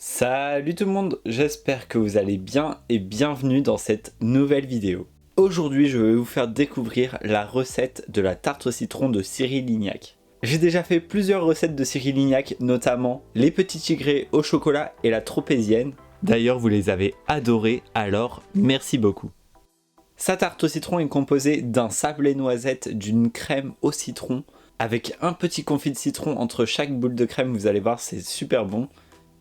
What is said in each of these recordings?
Salut tout le monde, j'espère que vous allez bien et bienvenue dans cette nouvelle vidéo. Aujourd'hui je vais vous faire découvrir la recette de la tarte au citron de Cyril Lignac. J'ai déjà fait plusieurs recettes de Cyril Lignac, notamment les petits tigrés au chocolat et la tropézienne. D'ailleurs vous les avez adorés, alors merci beaucoup. Sa tarte au citron est composée d'un sablé noisette, d'une crème au citron, avec un petit confit de citron entre chaque boule de crème, vous allez voir c'est super bon.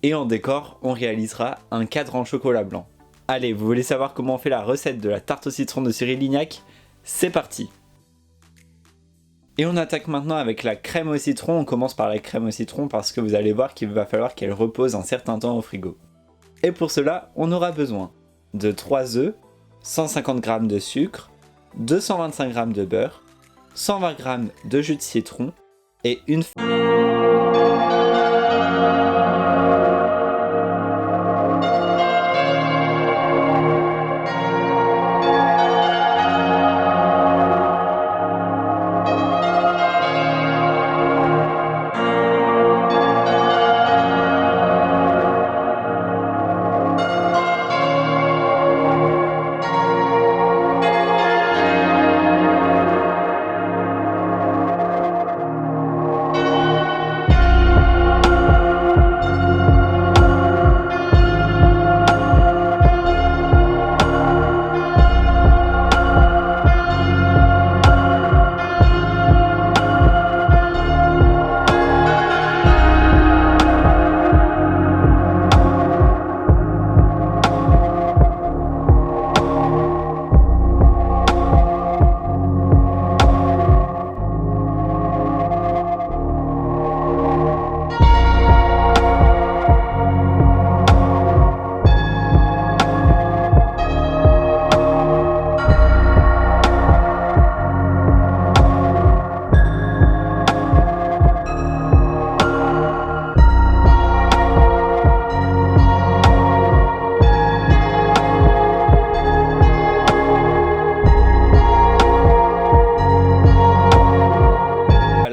Et en décor, on réalisera un cadre en chocolat blanc. Allez, vous voulez savoir comment on fait la recette de la tarte au citron de Cyril Lignac? C'est parti! Et on attaque maintenant avec la crème au citron. On commence par la crème au citron parce que vous allez voir qu'il va falloir qu'elle repose un certain temps au frigo. Et pour cela, on aura besoin de 3 œufs, 150 g de sucre, 225 g de beurre, 120 g de jus de citron et une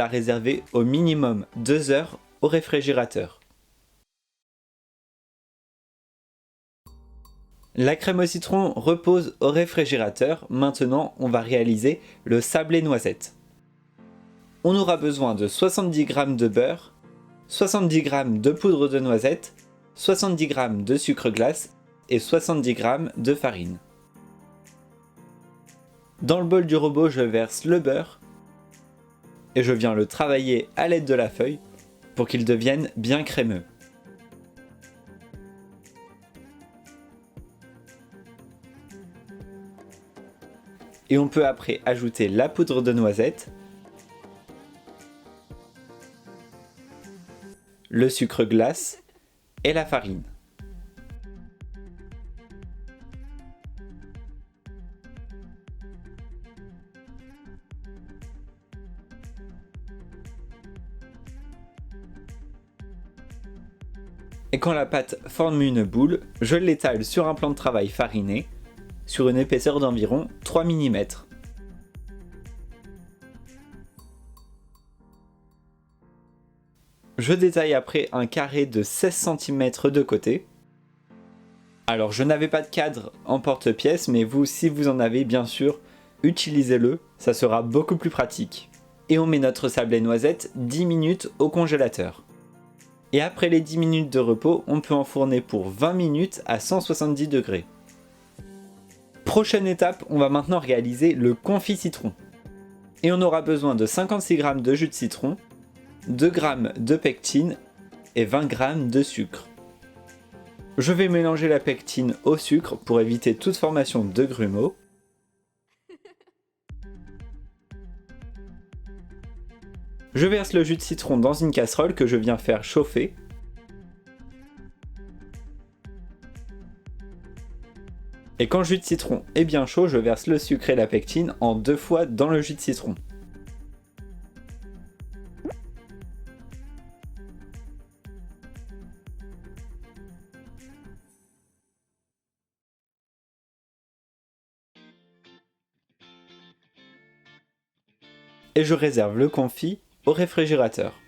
réserver au minimum 2 heures au réfrigérateur. La crème au citron repose au réfrigérateur. Maintenant, on va réaliser le sablé noisette. On aura besoin de 70 g de beurre, 70 g de poudre de noisette, 70 g de sucre glace et 70 g de farine. Dans le bol du robot, je verse le beurre et je viens le travailler à l'aide de la feuille pour qu'il devienne bien crémeux. Et on peut après ajouter la poudre de noisette, le sucre glace et la farine. Et quand la pâte forme une boule, je l'étale sur un plan de travail fariné, sur une épaisseur d'environ 3 mm. Je détaille après un carré de 16 cm de côté. Alors je n'avais pas de cadre en porte-pièce, mais vous, si vous en avez bien sûr, utilisez-le, ça sera beaucoup plus pratique. Et on met notre sablé noisette 10 minutes au congélateur. Et après les 10 minutes de repos, on peut enfourner pour 20 minutes à 170 degrés. Prochaine étape, on va maintenant réaliser le confit citron. Et on aura besoin de 56 g de jus de citron, 2 g de pectine et 20 g de sucre. Je vais mélanger la pectine au sucre pour éviter toute formation de grumeaux. Je verse le jus de citron dans une casserole que je viens faire chauffer. Et quand le jus de citron est bien chaud, je verse le sucre et la pectine en 2 fois dans le jus de citron. Et je réserve le confit au réfrigérateur.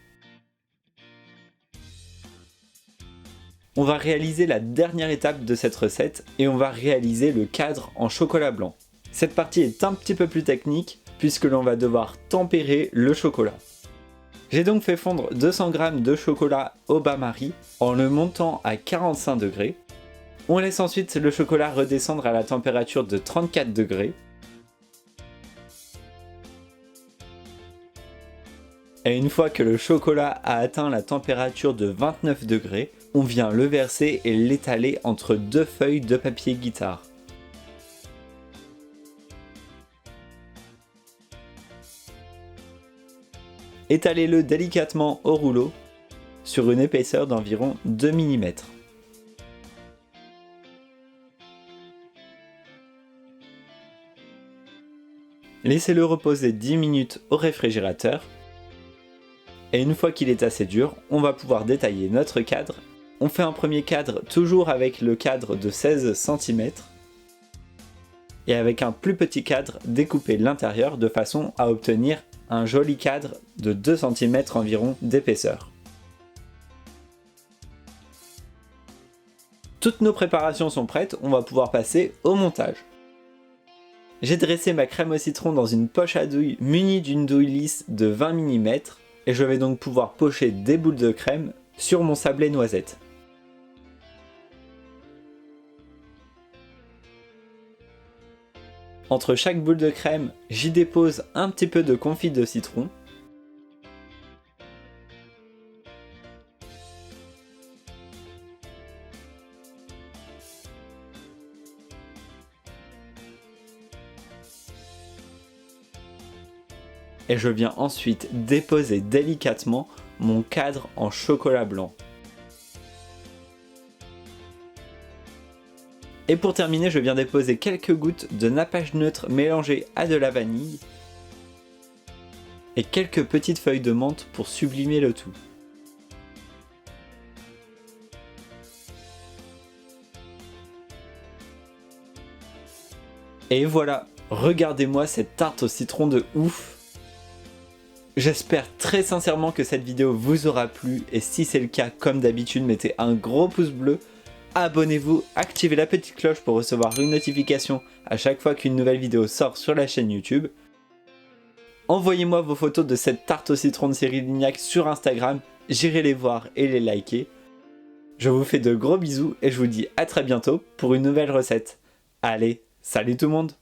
On va réaliser la dernière étape de cette recette et on va réaliser le cadre en chocolat blanc. Cette partie est un petit peu plus technique puisque l'on va devoir tempérer le chocolat. J'ai donc fait fondre 200 g de chocolat au bain-marie en le montant à 45 degrés. On laisse ensuite le chocolat redescendre à la température de 34 degrés. Et une fois que le chocolat a atteint la température de 29 degrés, on vient le verser et l'étaler entre deux feuilles de papier guitare. Étalez-le délicatement au rouleau sur une épaisseur d'environ 2 mm. Laissez-le reposer 10 minutes au réfrigérateur. Et une fois qu'il est assez dur, on va pouvoir détailler notre cadre. On fait un premier cadre toujours avec le cadre de 16 cm. Et avec un plus petit cadre, découper l'intérieur de façon à obtenir un joli cadre de 2 cm environ d'épaisseur. Toutes nos préparations sont prêtes, on va pouvoir passer au montage. J'ai dressé ma crème au citron dans une poche à douille munie d'une douille lisse de 20 mm et je vais donc pouvoir pocher des boules de crème sur mon sablé noisette. Entre chaque boule de crème, j'y dépose un petit peu de confit de citron. Et je viens ensuite déposer délicatement mon cadre en chocolat blanc. Et pour terminer, je viens déposer quelques gouttes de nappage neutre mélangées à de la vanille et quelques petites feuilles de menthe pour sublimer le tout. Et voilà, regardez-moi cette tarte au citron de ouf! J'espère très sincèrement que cette vidéo vous aura plu et si c'est le cas, comme d'habitude, mettez un gros pouce bleu, abonnez-vous, activez la petite cloche pour recevoir une notification à chaque fois qu'une nouvelle vidéo sort sur la chaîne YouTube. Envoyez-moi vos photos de cette tarte au citron de Cyril Lignac sur Instagram, j'irai les voir et les liker. Je vous fais de gros bisous et je vous dis à très bientôt pour une nouvelle recette. Allez, salut tout le monde!